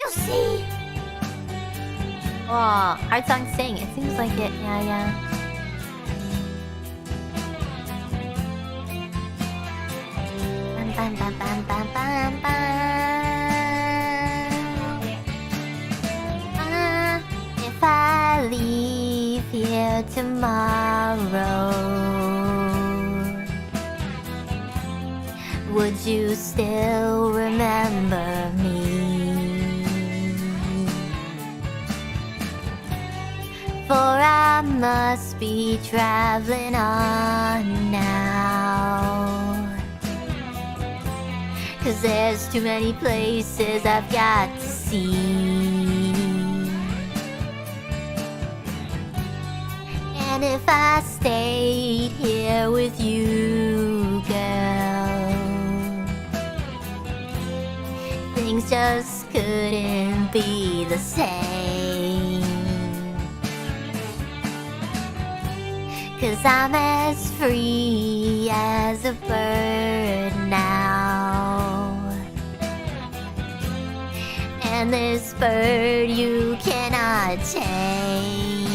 you see? Oh, hard song to sing. It seems like it. Yeah, yeah. Bam, bam, bam, bam, bam, bam. If I leave here tomorrow, would you still remember me? For I must be traveling on now, 'cause there's too many places I've got to see. And if I stayed here with you, girl, things just couldn't be the same. 'Cause I'm as free as a bird now, and this bird you cannot change.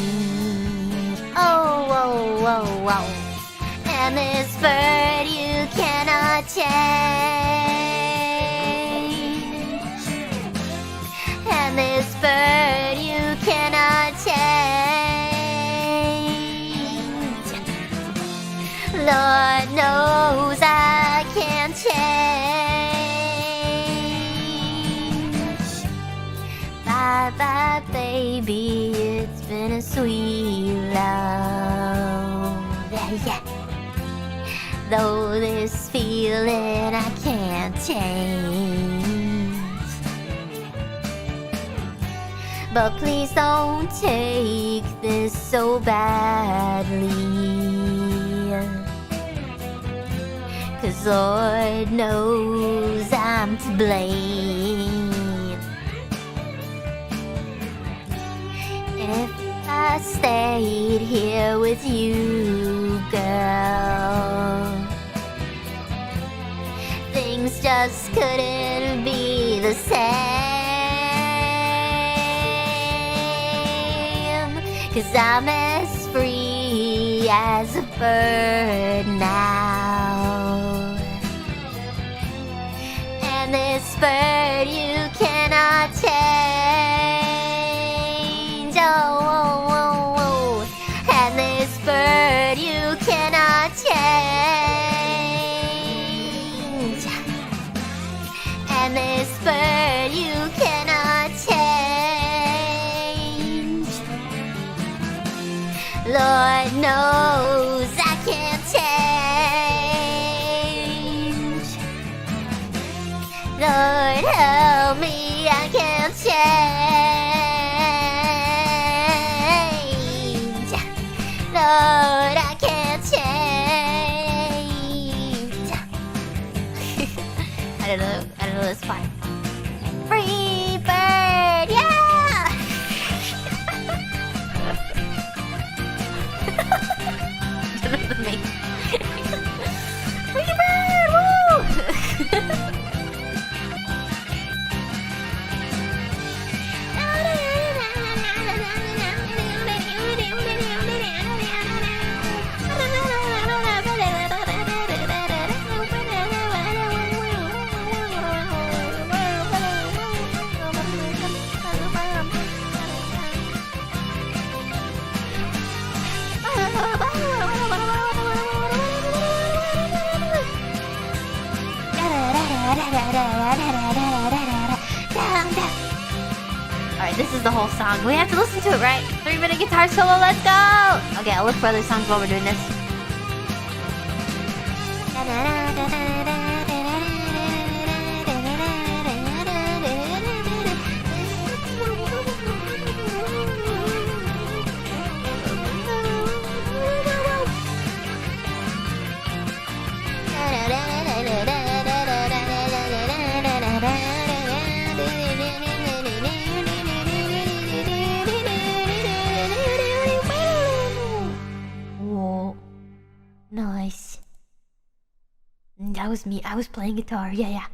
Oh, whoa, whoa, whoa. And this bird you cannot change. And this bird you cannot change. Lord knows I can't change. Bye bye baby, it's been a sweet love. Yeah. Though this feeling I can't change. But please don't take this so badly, 'cause Lord knows I'm to blame. If I stayed here with you, girl, things just couldn't be the same. 'Cause I'm as free as a bird now, and this bird you cannot change. Oh, oh, oh, oh. And this bird you cannot change. And this bird you cannot change. Lord knows I can't change. Lord help me, I can't change. Lord, I can't change. I don't know this part. Free bird, yeah! Me. Free bird, woo! Alright, this is the whole song. We have to listen to it, right? 3-minute guitar solo, let's go! Okay, I'll look for other songs while we're doing this. Nice. That was me. I was playing guitar. Yeah.